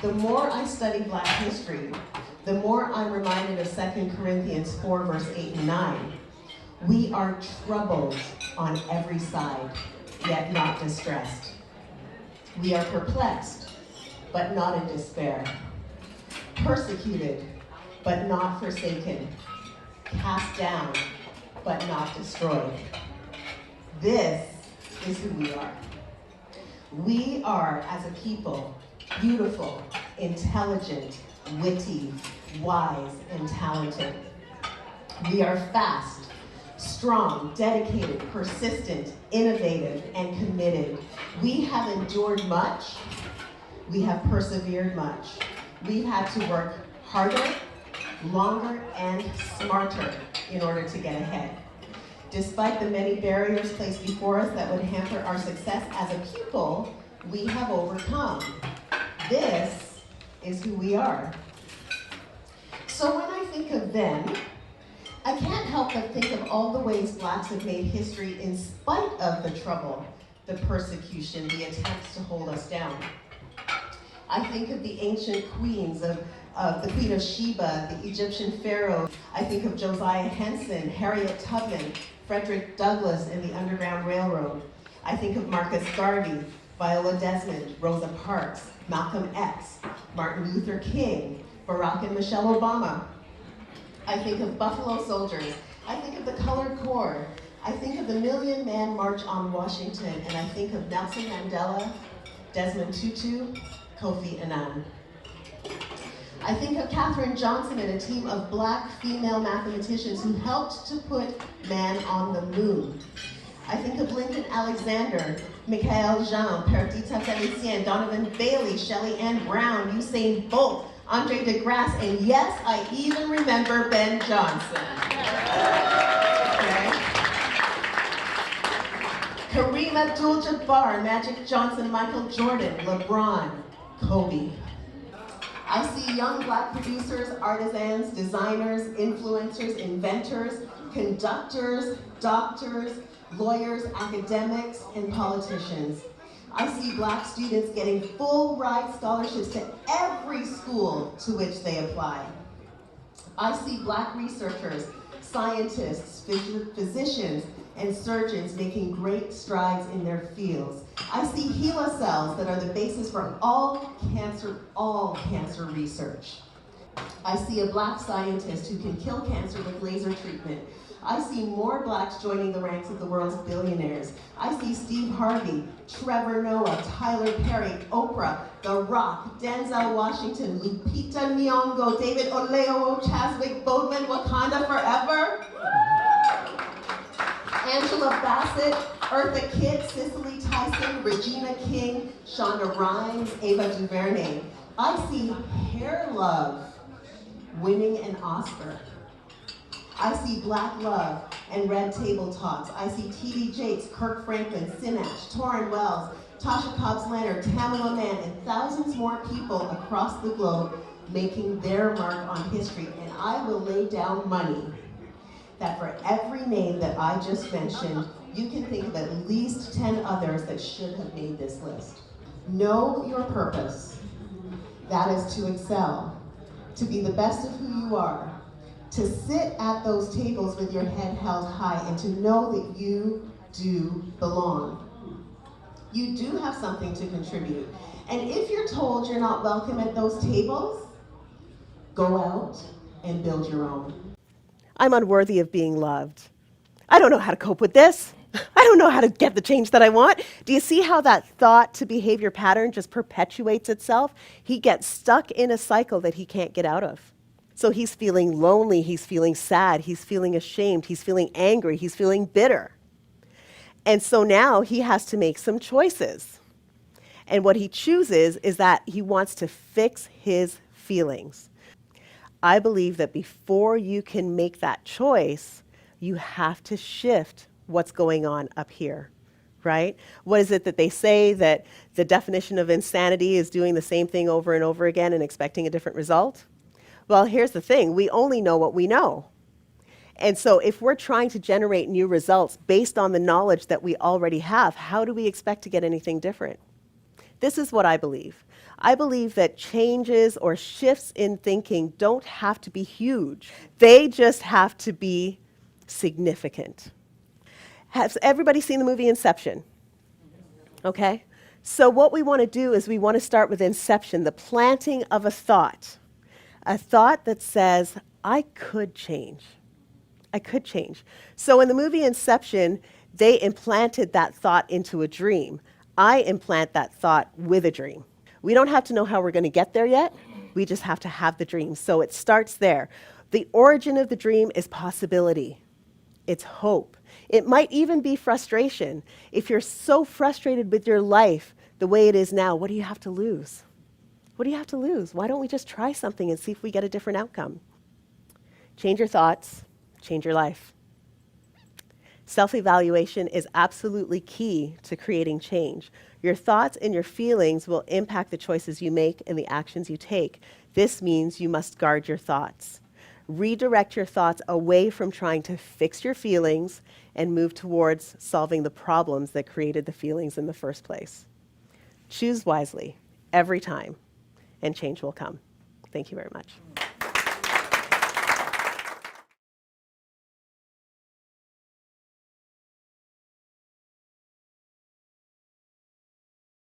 The more I study Black history, the more I'm reminded of 2 Corinthians 4, verse 8 and 9. We are troubled on every side, yet not distressed. We are perplexed, but not in despair. Persecuted, but not forsaken. Cast down, but not destroyed. This is who we are. We are, as a people, beautiful, intelligent, witty, wise, and talented. We are fast, strong, dedicated, persistent, innovative, and committed. We have endured much. We have persevered much. We've had to work harder, longer, and smarter in order to get ahead. Despite the many barriers placed before us that would hamper our success as a people, we have overcome. This is who we are. So when I think of them, I can't help but think of all the ways Blacks have made history in spite of the trouble, the persecution, the attempts to hold us down. I think of the ancient queens, of the Queen of Sheba, the Egyptian pharaoh. I think of Josiah Henson, Harriet Tubman, Frederick Douglass, and the Underground Railroad. I think of Marcus Garvey, Viola Desmond, Rosa Parks, Malcolm X, Martin Luther King, Barack and Michelle Obama. I think of Buffalo Soldiers. I think of the Colored Corps. I think of the Million Man March on Washington, and I think of Nelson Mandela, Desmond Tutu, Kofi Annan. I think of Katherine Johnson and a team of Black female mathematicians who helped to put man on the moon. I think of Lincoln Alexander, Michael Jean, Perdita Felicien, Donovan Bailey, Shelley Ann Brown, Usain Bolt, Andre DeGrasse, and yes, I even remember Ben Johnson. Okay. Kareem Abdul-Jabbar, Magic Johnson, Michael Jordan, LeBron, Kobe. I see young Black producers, artisans, designers, influencers, inventors, conductors, doctors, lawyers, academics, and politicians. I see Black students getting full ride scholarships to every school to which they apply. I see Black researchers, scientists, physicians, and surgeons making great strides in their fields. I see HeLa cells that are the basis for all cancer research. I see a Black scientist who can kill cancer with laser treatment. I see more Blacks joining the ranks of the world's billionaires. I see Steve Harvey, Trevor Noah, Tyler Perry, Oprah, The Rock, Denzel Washington, Lupita Nyong'o, David Oyelowo, Chadwick Boseman, Wakanda Forever, Angela Bassett, Eartha Kitt, Cicely Tyson, Regina King, Shonda Rhimes, Ava DuVernay. I see Hair Love winning an Oscar. I see Black Love and Red Table Talks. I see T.D. Jakes, Kirk Franklin, Sinach, Torrin Wells, Tasha Cobbs Leonard, Tamala Mann, and thousands more people across the globe making their mark on history. And I will lay down money that for every name that I just mentioned, you can think of at least 10 others that should have made this list. Know your purpose. That is to excel, to be the best of who you are, to sit at those tables with your head held high, and to know that you do belong. You do have something to contribute. And if you're told you're not welcome at those tables, go out and build your own. I'm unworthy of being loved. I don't know how to cope with this. I don't know how to get the change that I want. Do you see how that thought to behavior pattern just perpetuates itself? He gets stuck in a cycle that he can't get out of. So he's feeling lonely, he's feeling sad, he's feeling ashamed, he's feeling angry, he's feeling bitter. And so now he has to make some choices. And what he chooses is that he wants to fix his feelings. I believe that before you can make that choice, you have to shift what's going on up here, right? What is it that they say, that the definition of insanity is doing the same thing over and over again and expecting a different result? Well, here's the thing, we only know what we know. And so if we're trying to generate new results based on the knowledge that we already have, how do we expect to get anything different? This is what I believe. I believe that changes or shifts in thinking don't have to be huge. They just have to be significant. Has everybody seen the movie Inception? Okay? So what we want to do is we want to start with inception, the planting of a thought that says, I could change. I could change. So in the movie Inception, they implanted that thought into a dream. I implant that thought with a dream. We don't have to know how we're going to get there yet. We just have to have the dream. So it starts there. The origin of the dream is possibility. It's hope. It might even be frustration. If you're so frustrated with your life the way it is now, what do you have to lose? What do you have to lose? Why don't we just try something and see if we get a different outcome? Change your thoughts, change your life. Self-evaluation is absolutely key to creating change. Your thoughts and your feelings will impact the choices you make and the actions you take. This means you must guard your thoughts. Redirect your thoughts away from trying to fix your feelings and move towards solving the problems that created the feelings in the first place. Choose wisely every time, and change will come. Thank you very much.